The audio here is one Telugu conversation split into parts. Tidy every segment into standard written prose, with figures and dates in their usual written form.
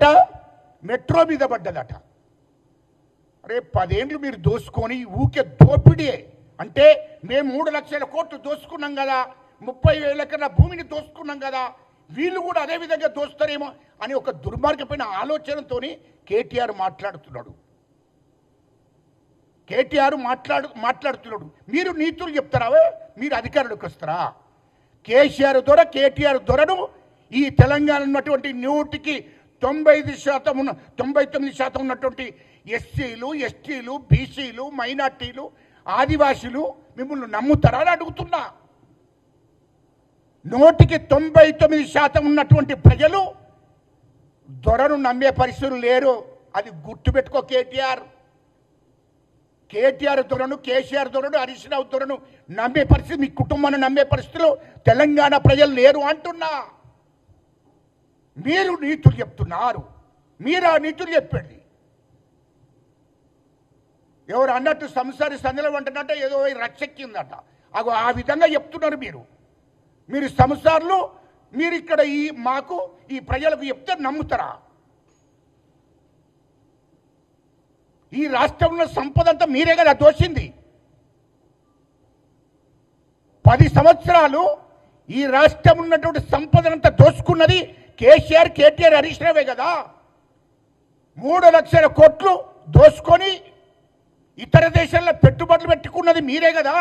పడ్డదట, మెట్రో మీద పడ్డదట. అరే 10 ఏళ్ళు మీరు దోసుకొని ఊకే దోపిడే అంటే మేము 3 లక్షల కోట్లు దోసుకున్నాం కదా, 30,000 ఎకరాల భూమిని దోసుకున్నాం కదా, వీళ్ళు కూడా అదే విధంగా దోస్తారేమో అని ఒక దుర్మార్గమైన ఆలోచనతో కేటీఆర్ మాట్లాడుతున్నాడు. మీరు నీతులు చెప్తారా? మీరు అధికారులకు వస్తారా? కేసీఆర్ దొర కేటీఆర్ దొరను ఈ తెలంగాణ ఉన్నటువంటి 99% 99% ఉన్నటువంటి ఎస్సీలు, ఎస్టీలు, బీసీలు, మైనార్టీలు, ఆదివాసీలు మిమ్మల్ని నమ్ముతారా అని అడుగుతున్నా. 99% ఉన్నటువంటి ప్రజలు దొరను నమ్మే పరిస్థితులు లేరు. అది గుర్తుపెట్టుకో కేటీఆర్. కేటీఆర్ దొరను, కేసీఆర్ దొరను, హరీష్ రావు దొరను నమ్మే పరిస్థితి, మీ కుటుంబాన్ని నమ్మే పరిస్థితులు తెలంగాణ ప్రజలు లేరు అంటున్నా. మీరు నీతులు చెప్తున్నారు. మీరు ఆ నీతులు చెప్పండి. ఎవరు అన్నట్టు సంసారి సందలం అంటున్నట్ట ఏదో రక్షెక్కిందట. అగో ఆ విధంగా చెప్తున్నారు మీరు సంసార్లు. మీరు ఇక్కడ మాకు ఈ ప్రజలకు చెప్తే నమ్ముతారా? ఈ రాష్ట్రంలో సంపద అంతా మీరే కదా దోచింది. 10 సంవత్సరాలు ఈ రాష్ట్రం ఉన్నటువంటి సంపదనంతా దోచుకున్నది కేసీఆర్, కేటీఆర్, హరీష్ రావే కదా. 3 లక్షల కోట్లు దోచుకొని ఇతర దేశాల్లో పెట్టుబడులు పెట్టుకున్నది మీరే కదా.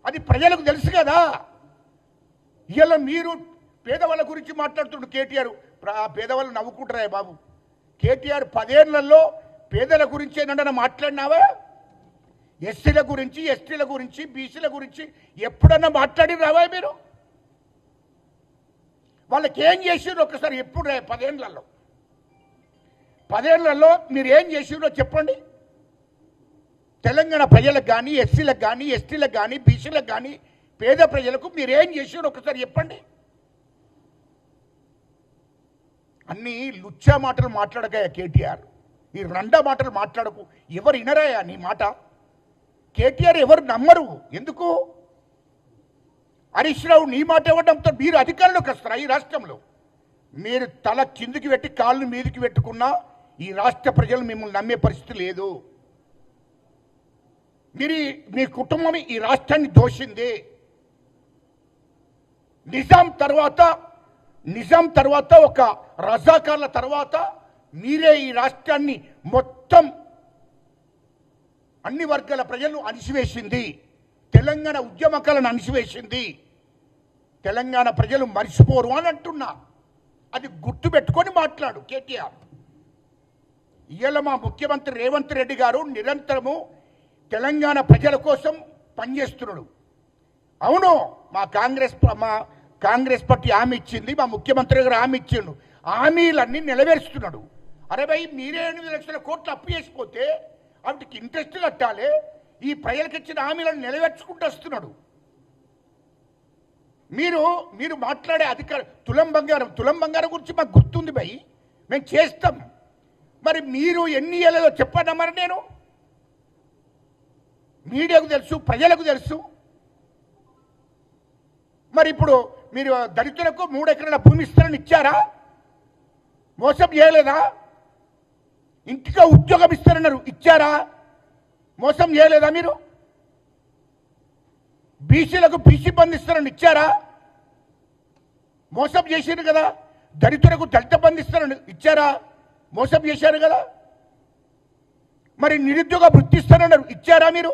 అది ప్రజలకు తెలుసు కదా. ఇలా మీరు పేదవాళ్ళ గురించి మాట్లాడుతుండు కేటీఆర్. పేదవాళ్ళు నవ్వుకుంటారా బాబు? కేటీఆర్ 10 ఏళ్లలో పేదల గురించి ఏంటంటే మాట్లాడినావా? ఎస్సీల గురించి, ఎస్టీల గురించి, బీసీల గురించి ఎప్పుడన్నా మాట్లాడి రావా మీరు? వాళ్ళకి ఏం చేసిర్రు ఒకసారి ఎప్పుడు 10 ఏళ్లలో మీరు ఏం చేసిర్రో చెప్పండి. తెలంగాణ ప్రజలకు కానీ, ఎస్సీలకు కానీ, ఎస్టీలకు కానీ, బీసీలకు కానీ, పేద ప్రజలకు మీరు ఏం చేసిర్రో ఒకసారి చెప్పండి. అన్నీ లుచ్చా మాటలు మాట్లాడగా కేటీఆర్, ఈ రండా మాటలు మాట్లాడకు. ఎవరు వినరాయా నీ మాట? కేటీఆర్ ఎవరు నమ్మరు. ఎందుకు? హరీష్ రావు నీ మాట ఎవరు నమ్ముతారు? మీరు అధికారంలోకి వస్తారా ఈ రాష్ట్రంలో? మీరు తల కిందికి పెట్టి కాళ్ళు మీదికి పెట్టుకున్నా ఈ రాష్ట్ర ప్రజలు మిమ్మల్ని నమ్మే పరిస్థితి లేదు. మీ కుటుంబం ఈ రాష్ట్రాన్ని దోషింది. నిజాం తర్వాత ఒక రజాకార్ల తర్వాత మీరే ఈ రాష్ట్రాన్ని మొత్తం అన్ని వర్గాల ప్రజలు అణిసివేసింది. తెలంగాణ ఉద్యమకాలను అణిసివేసింది. తెలంగాణ ప్రజలు మర్చిపోరు అని అంటున్నా. అది గుర్తుపెట్టుకొని మాట్లాడు కేటీఆర్. ఇవాళ మా ముఖ్యమంత్రి రేవంత్ రెడ్డి గారు నిరంతరము తెలంగాణ ప్రజల కోసం పనిచేస్తున్నాడు. అవును, మా కాంగ్రెస్ పార్టీ హామీ ఇచ్చింది, మా ముఖ్యమంత్రి గారు హామీ ఇచ్చిండు. హామీలన్నీ నెరవేరుస్తున్నాడు. అరే భయ్, మీరే 8 లక్షల కోట్లు అప్పు చేసిపోతే వాటికి ఇంట్రెస్ట్ కట్టాలి. ఈ ప్రజలకు ఇచ్చిన హామీలను నెరవేర్చుకుంటూ వస్తున్నాడు. మీరు మాట్లాడే తులం బంగారం గురించి మాకు గుర్తుంది భయ్, మేము చేస్తాం. మరి మీరు ఎన్ని ఏళ్ళలో చెప్పండి. మరి నేను మీడియాకు తెలుసు, ప్రజలకు తెలుసు. మరి ఇప్పుడు మీరు దళితులకు 3 ఎకరాల భూమి ఇస్తారని ఇచ్చారా? మోసం చేయలేదా? ఇంటిగా ఉద్యోగం ఇస్తారన్నారు, ఇచ్చారా? మోసం చేయలేదా మీరు? బీసీలకు బీసీ బంధు ఇస్తారని ఇచ్చారా? మోసం చేశారు కదా. దళితులకు దళిత బంధు ఇస్తారని ఇచ్చారా? మోసం చేశారు కదా. మరి నిరుద్యోగ వృత్తి ఇస్తారన్నారు, ఇచ్చారా మీరు?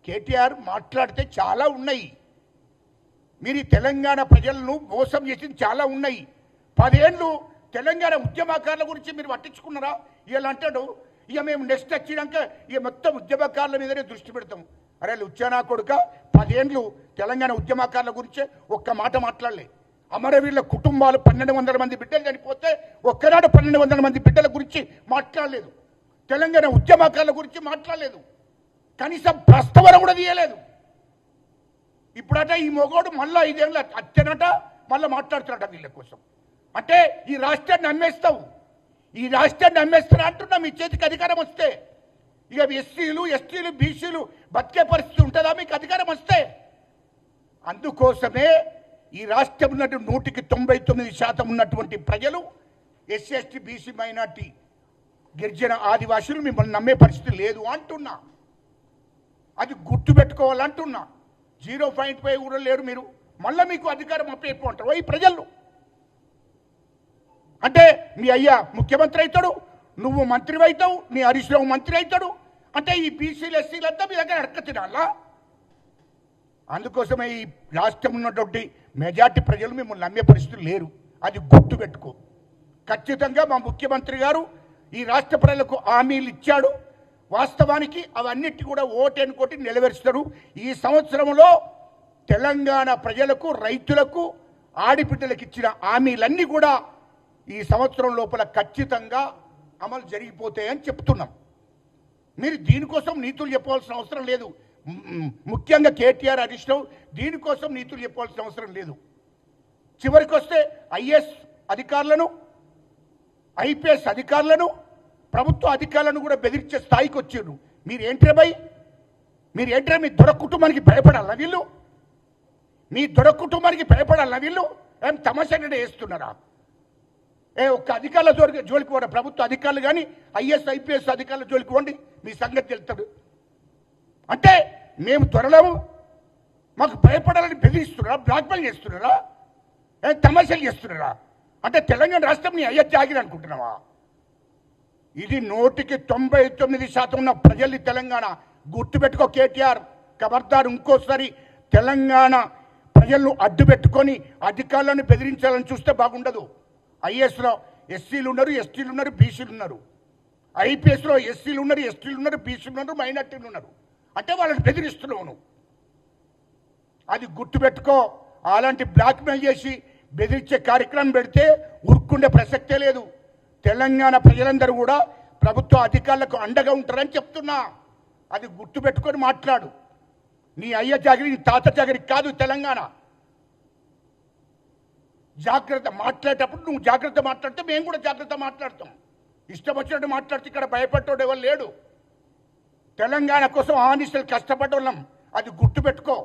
కేటీఆర్ మాట్లాడితే చాలా ఉన్నాయి. మీరు తెలంగాణ ప్రజలను మోసం చేసింది చాలా ఉన్నాయి. 10 ఏళ్ళు తెలంగాణ ఉద్యమకారుల గురించి మీరు పట్టించుకున్నారా? ఇలా అంటాడు, ఇక మేము నెక్స్ట్ వచ్చినాక ఇక మొత్తం ఉద్యమకారుల మీదనే దృష్టి పెడతాం. అరే లుచ్చానా కొడుక, 10 ఏళ్ళు తెలంగాణ ఉద్యమకారుల గురించే ఒక్క మాట మాట్లాడలే. అమరవీరుల కుటుంబాలు 1200 మంది బిడ్డలు చనిపోతే ఒక్కనాడు 1200 మంది బిడ్డల గురించి మాట్లాడలేదు. తెలంగాణ ఉద్యమకారుల గురించి మాట్లాడలేదు. కనీసం ప్రస్తావన కూడా తీయలేదు. ఇప్పుడట ఈ మొగోడు మళ్ళా 5 ఏళ్ళ అత్యనట మళ్ళీ మాట్లాడుతున్నాట వీళ్ళ కోసం. అంటే ఈ రాష్ట్రాన్ని అమ్మేస్తావు, ఈ రాష్ట్రాన్ని అమ్మేస్తారా అంటున్నా. మీ చేతికి అధికారం వస్తే ఇక ఎస్సీలు, ఎస్టీలు, బీసీలు బతికే పరిస్థితి ఉంటుందా మీకు అధికారం వస్తే? అందుకోసమే ఈ రాష్ట్రం ఉన్నటువంటి 199% ఉన్నటువంటి ప్రజలు ఎస్సీ ఎస్టీ బీసీ మైనార్టీ గిరిజన ఆదివాసులు మిమ్మల్ని నమ్మే పరిస్థితి లేదు అంటున్నా. అది గుర్తుపెట్టుకోవాలంటున్నా. 0.5 కూడా లేరు మీరు. మళ్ళీ మీకు అధికారం అప్పేసుకుంటారు ఈ ప్రజలు. అంటే మీ అయ్యా ముఖ్యమంత్రి అవుతాడు, నువ్వు మంత్రి అవుతావు, నీ హరీష్ రావు మంత్రి అవుతాడు. అంటే ఈ బీసీలు ఎస్సీలంతా మీ దగ్గర అడక తినాలా? అందుకోసమే ఈ రాష్ట్రం ఉన్నటువంటి మెజార్టీ ప్రజలు మిమ్మల్ని నమ్మే పరిస్థితులు లేరు. అది గుర్తుపెట్టుకో. ఖచ్చితంగా మా ముఖ్యమంత్రి గారు ఈ రాష్ట్ర ప్రజలకు హామీలు ఇచ్చాడు. వాస్తవానికి అవన్నిటి కూడా ఓటెనుకోటి నెరవేరుస్తారు. ఈ సంవత్సరంలో తెలంగాణ ప్రజలకు, రైతులకు, ఆడిపిట్టలకు ఇచ్చిన హామీలన్నీ కూడా ఈ సంవత్సరం లోపల ఖచ్చితంగా అమలు జరిగిపోతాయని చెప్తున్నాం. మీరు దీనికోసం నీతులు చెప్పవలసిన అవసరం లేదు. ముఖ్యంగా కేటీఆర్, హరీష్ రావు దీనికోసం నీతులు చెప్పవలసిన అవసరం లేదు. చివరికి వస్తే ఐఏఎస్ అధికారులను, ఐపీఎస్ అధికారులను, ప్రభుత్వ అధికారులను కూడా బెదిరించే స్థాయికి వచ్చారు. మీరేంట్రే భయ్? మీరేంట్రే? మీ దొర కుటుంబానికి భయపడాలా వీళ్ళు? మీ దొర కుటుంబానికి భయపడాలా వీళ్ళు? ఏం తమాషాగా వేస్తున్నారా? ఒక్క అధికారుల జోలికి పోరా. ప్రభుత్వ అధికారులు కానీ ఐఏఎస్ ఐపీఎస్ అధికారుల జోలికి పోండి, మీ సంగతి తెలుస్తాడు. అంటే మేము త్వరలో మాకు భయపడాలని బెదిరిస్తున్నారా? బ్లాక్మెయిల్ చేస్తున్నారా? తమాషాలు చేస్తున్నారా? అంటే తెలంగాణ రాష్ట్రం నీ అయ్యే జాగిరి అనుకుంటున్నావా? ఇది 99% ఉన్న ప్రజల్ని తెలంగాణ గుర్తుపెట్టుకో. కేటీఆర్ ఖబర్దార్, ఇంకోసారి తెలంగాణ ప్రజలను అడ్డు పెట్టుకొని అధికారులను బెదిరించాలని చూస్తే బాగుండదు. ఐఏఎస్లో ఎస్సీలు ఉన్నారు, ఎస్టీలు ఉన్నారు, బీసీలు ఉన్నారు. ఐపీఎస్లో ఎస్సీలు ఉన్నారు, ఎస్టీలు ఉన్నారు, బీసీలు ఉన్నారు, మైనార్టీలు ఉన్నారు. అంటే వాళ్ళని బెదిరిస్తున్నావు నువ్వు. అది గుర్తుపెట్టుకో. అలాంటి బ్లాక్మెయిల్ చేసి బెదిరించే కార్యక్రమం పెడితే ఉరుక్కుండే ప్రసక్తే లేదు. తెలంగాణ ప్రజలందరూ కూడా ప్రభుత్వ అధికారులకు అండగా ఉంటారని చెప్తున్నా. అది గుర్తుపెట్టుకొని మాట్లాడు. నీ అయ్య జాగిరి, నీ తాత జాగిరి కాదు తెలంగాణ. జాగ్రత్త మాట్లాడేటప్పుడు నువ్వు జాగ్రత్త మాట్లాడితే మేము కూడా జాగ్రత్త మాట్లాడతాం. ఇష్టం వచ్చినట్టు మాట్లాడితే ఇక్కడ భయపడ్డాడు ఎవరు లేడు. తెలంగాణ కోసం ఆనిసలు కష్టపడ్డ వాళ్ళం. అది గుర్తుపెట్టుకో.